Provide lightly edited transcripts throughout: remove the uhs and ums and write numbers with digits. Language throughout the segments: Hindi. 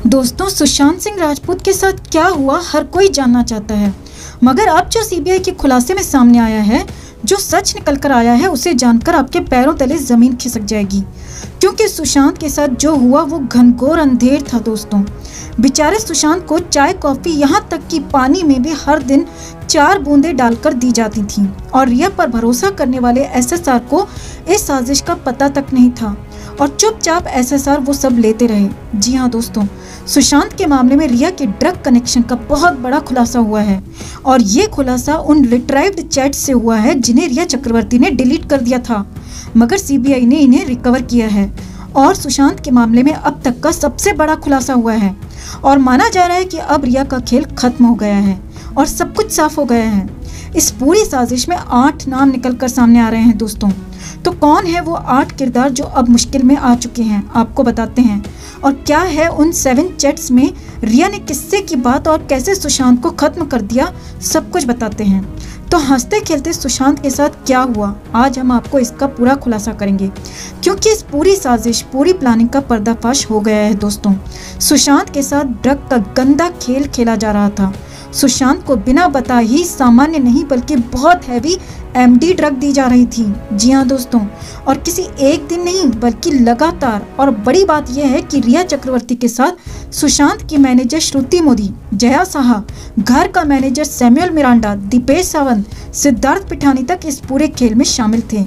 दोस्तों, सुशांत सिंह राजपूत के साथ क्या हुआ हर कोई जानना चाहता है, मगर अब जो सीबीआई के खुलासे में सामने आया है, जो सच निकल कर आया है, उसे जानकर आपके पैरों तले जमीन खिसक जाएगी। क्योंकि सुशांत के साथ जो हुआ वो घनघोर अंधेर था दोस्तों। बेचारे सुशांत को चाय कॉफी यहाँ तक कि पानी में भी हर दिन 4 बूंदें डालकर दी जाती थी और रिया पर भरोसा करने वाले एसएसआर को इस साजिश का पता तक नहीं था और चुपचाप एसएसआर वो सब लेते रहे। जी हाँ दोस्तों, सुशांत के मामले में रिया के ड्रग कनेक्शन का बहुत बड़ा खुलासा हुआ है और ये खुलासा उन रिट्राइव्ड चैट से हुआ है जिन्हें रिया चक्रवर्ती ने डिलीट कर दिया था, मगर सीबीआई ने इन्हें रिकवर किया है और सुशांत के मामले में अब तक का सबसे बड़ा खुलासा हुआ है और माना जा रहा है कि अब रिया का खेल खत्म हो गया है और सब कुछ साफ हो गया है। इस पूरी साजिश में 8 नाम निकलकर सामने आ रहे हैं दोस्तों। तो कौन है वो 8 किरदार जो अब मुश्किल में आ चुके हैं, आपको बताते हैं। और क्या है उन 7 चैट्स में रिया ने किस्से की बात और कैसे सुशांत को खत्म कर दिया, सब कुछ बताते हैं। तो हंसते खेलते सुशांत के साथ क्या हुआ, आज हम आपको इसका पूरा खुलासा करेंगे, क्योंकि इस पूरी साजिश, पूरी प्लानिंग का पर्दाफाश हो गया है दोस्तों। सुशांत के साथ ड्रग का गंदा खेल खेला जा रहा था। सुशांत को बिना बताए ही सामान्य नहीं बल्कि बहुत हैवी एमडी ड्रग दी जा रही थी। जी हाँ दोस्तों, और किसी एक दिन नहीं बल्कि लगातार। और बड़ी बात यह है कि रिया चक्रवर्ती के साथ सुशांत की मैनेजर श्रुति मोदी, जया साहा, घर का manager Samuel Miranda, Dipesh Sawant, Siddharth Pithani तक इस पूरे खेल में शामिल थे।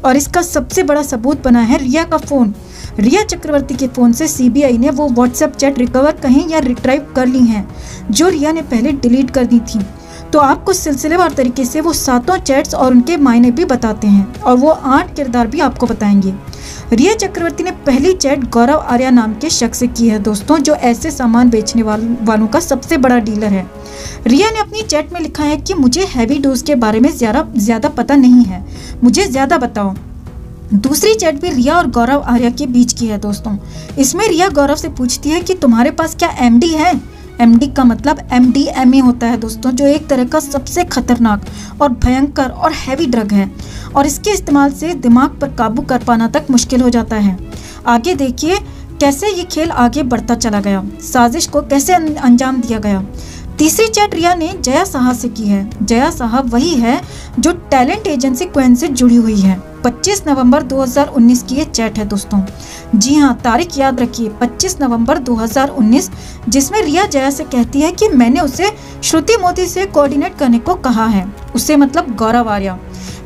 और इसका सबसे बड़ा सबूत बना है रिया का फोन। रिया चक्रवर्ती के फोन से सीबीआई ने वो व्हाट्सएप चैट रिकवर कहीं या रिट्राइव कर ली हैं जो रिया ने पहले डिलीट कर दी थी। तो आपको सिलसिलेवार तरीके से वो 7 चैट्स और उनके मायने भी बताते हैं और वो 8 किरदार भी आपको बताएंगे। रिया चक्रवर्ती ने पहली चैट गौरव आर्या नाम के शख्स से की है दोस्तों, जो ऐसे सामान बेचने वालों का सबसे बड़ा डीलर है। रिया ने अपनी चैट में लिखा है कि मुझे हैवी डोज के बारे में ज्यादा पता नहीं है, मुझे ज्यादा बताओ। दूसरी चैट भी रिया और गौरव आर्या के बीच की है दोस्तों। इसमें रिया गौरव से पूछती है कि तुम्हारे पास क्या एमडी है। एमडी का मतलब एमडीएमए होता है दोस्तों, जो एक तरह का सबसे खतरनाक और भयंकर और हैवी ड्रग है और इसके इस्तेमाल से दिमाग पर काबू कर पाना तक मुश्किल हो जाता है। आगे देखिए कैसे ये खेल आगे बढ़ता चला गया, साजिश को कैसे अंजाम दिया गया। तीसरी चैट रिया ने जया साहा से की है। जया साहा वही है जो टैलेंट एजेंसी क्वीन से जुड़ी हुई है। 25 नवंबर 2019 की ये चैट है दोस्तों। जी हाँ, तारीख याद रखिए, 25 नवंबर 2019, जिसमें रिया जया से कहती है कि मैंने उसे श्रुति मोदी से कोऑर्डिनेट करने को कहा है, उसे मतलब गौरव आर्या।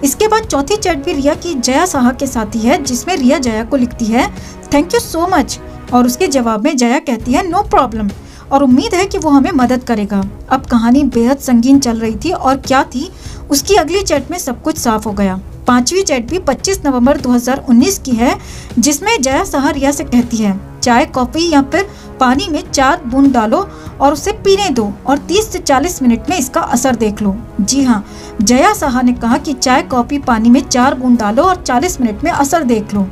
इसके बाद चौथी चैट भी रिया की जया साहा के साथ ही है, जिसमें रिया जया को लिखती है थैंक यू सो मच और उसके जवाब में जया कहती है नो प्रॉब्लम और उम्मीद है कि वो हमें मदद करेगा। अब कहानी बेहद संगीन चल रही थी और क्या थी उसकी अगली चैट में सब कुछ साफ हो गया। 5वीं चैट भी 25 नवंबर 2019 की है, जिसमें जया साहा रिया से कहती है चाय कॉफी या फिर पानी में 4 बूंद डालो और उसे पीने दो और 30 से 40 मिनट में इसका असर देख लो। जी हाँ, जया साहा ने कहा कि चाय कॉफी पानी में 4 बूंद डालो और 40 मिनट में असर देख लो।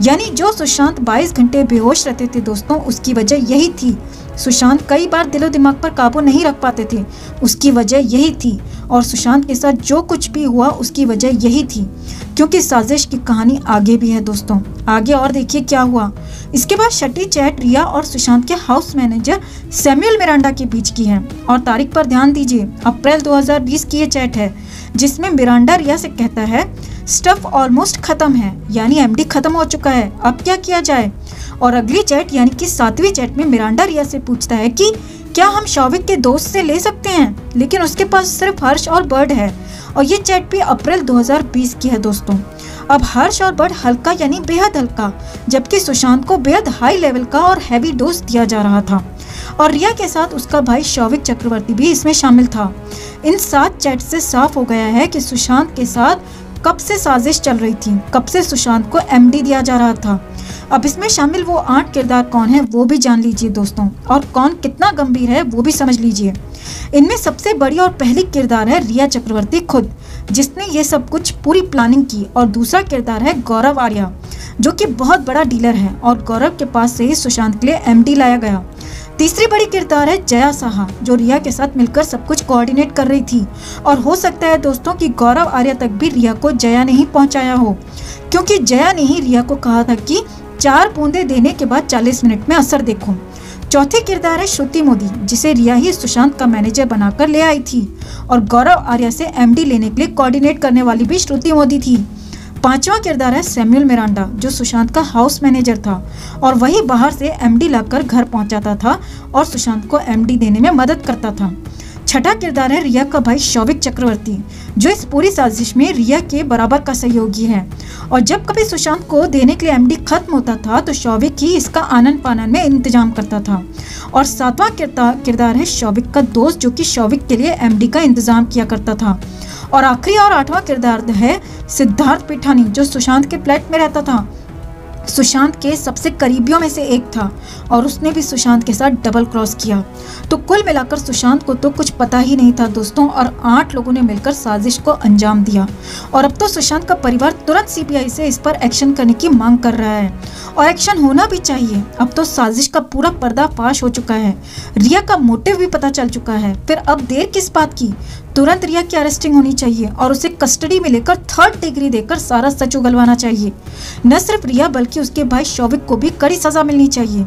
यानी जो सुशांत 22 घंटे बेहोश रहते थे दोस्तों, उसकी वजह यही थी। सुशांत कई बार दिलो दिमाग पर काबू नहीं रख पाते थे, उसकी वजह यही थी। और सुशांत के साथ जो कुछ भी हुआ उसकी वजह यही थी, क्योंकि साजिश की कहानी आगे भी है दोस्तों। आगे और देखिए क्या हुआ। इसके बाद छठी चैट रिया और सुशांत के हाउस मैनेजर सैमुअल मिरांडा के बीच की है और तारीख पर ध्यान दीजिए, अप्रैल 2020 की ये चैट है, जिसमें मिरांडा रिया से कहता है स्टफ ऑलमोस्ट खत्म है, यानी एमडी खत्म हो चुका है, अब क्या किया जाए। और अगली चैट यानी कि 7वीं चैट में मिरांडा रिया से पूछता है कि क्या हम शौविक के दोस्त से ले सकते हैं, लेकिन उसके पास सिर्फ हर्ष और बर्ड है। और ये चैट भी अप्रैल 2020 की है दोस्तों। अब हर्ष और बर्ड हल्का यानी बेहद हल्का, जबकि सुशांत को बेहद हाई लेवल का और हैवी डोज दिया जा रहा था और रिया के साथ उसका भाई शौविक चक्रवर्ती भी इसमें शामिल था। इन 7 चैट से साफ हो गया है कि सुशांत के साथ कब से साजिश चल रही थी, कब से सुशांत को एमडी दिया जा रहा था। अब इसमें शामिल वो 8 किरदार कौन है वो भी जान लीजिए दोस्तों, और कौन कितना गंभीर है वो भी समझ लीजिए। इनमें सबसे बड़ी और पहली किरदार है रिया चक्रवर्ती खुद, जिसने ये सब कुछ पूरी प्लानिंग की। और दूसरा किरदार है गौरव आर्या, जो कि बहुत बड़ा डीलर है और गौरव के पास से ही सुशांत के लिए एमडी लाया गया। तीसरी बड़ी किरदार है जया साहा, जो रिया के साथ मिलकर सब कुछ कोऑर्डिनेट कर रही थी। और हो सकता है दोस्तों कि गौरव आर्या तक भी रिया को जया ने ही पहुंचाया हो, क्योंकि जया ने ही रिया को कहा था कि 4 बूंदे देने के बाद 40 मिनट में असर देखो। चौथी किरदार है श्रुति मोदी, जिसे रिया ही सुशांत का मैनेजर बनाकर ले आई थी और गौरव आर्या से एमडी लेने के लिए कोऑर्डिनेट करने वाली भी श्रुति मोदी थी। पांचवा किरदार है सैमुअल मिरांडा, जो सुशांत का हाउस मैनेजर था और वही बाहर से एमडी लाकर घर पहुंचाता था और सुशांत को एमडी देने में मदद करता था। छठा किरदार है रिया का भाई शौविक चक्रवर्ती, जो इस पूरी साजिश में रिया के बराबर का सहयोगी है और जब कभी सुशांत को देने के लिए एमडी खत्म होता था तो शौविक ही इसका आनन पानन में इंतजाम करता था। और सातवां किरदार है शौविक का दोस्त, जो कि शौविक के लिए एमडी का इंतजाम किया करता था। और आखिरी और आठवां किरदार है सिद्धार्थ पिठानी, जो सुशांत के फ्लैट में रहता था, सुशांत के सबसे करीबियों में से एक था और उसने भी सुशांत के साथ डबल क्रॉस किया। तो कुल मिलाकर सुशांत को तो कुछ पता ही नहीं था दोस्तों, और 8 लोगों ने मिलकर साजिश को अंजाम दिया। और अब तो सुशांत का परिवार तुरंत सीबीआई से इस पर एक्शन करने की मांग कर रहा है और एक्शन होना भी चाहिए। अब तो साजिश का पूरा पर्दाफाश हो चुका है, रिया का मोटिव भी पता चल चुका है, फिर अब देर किस बात की। तुरंत रिया की अरेस्टिंग होनी चाहिए और उसे कस्टडी में लेकर 3rd डिग्री देकर सारा सच उगलवाना चाहिए। न सिर्फ रिया बल्कि उसके भाई शौविक को भी कड़ी सजा मिलनी चाहिए।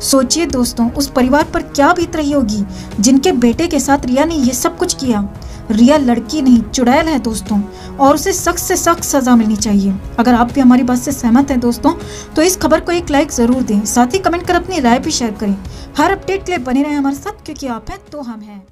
सोचिए दोस्तों, उस परिवार पर क्या बीत रही होगी जिनके बेटे के साथ रिया ने ये सब कुछ किया। रिया लड़की नहीं, चुड़ैल है दोस्तों, और उसे सख्त से सख्त सजा मिलनी चाहिए। अगर आप भी हमारी बात से सहमत हैं दोस्तों, तो इस खबर को एक लाइक जरूर दें, साथ ही कमेंट कर अपनी राय भी शेयर करें। हर अपडेट के लिए बने रहें हमारे साथ, क्योंकि आप हैं तो हम हैं।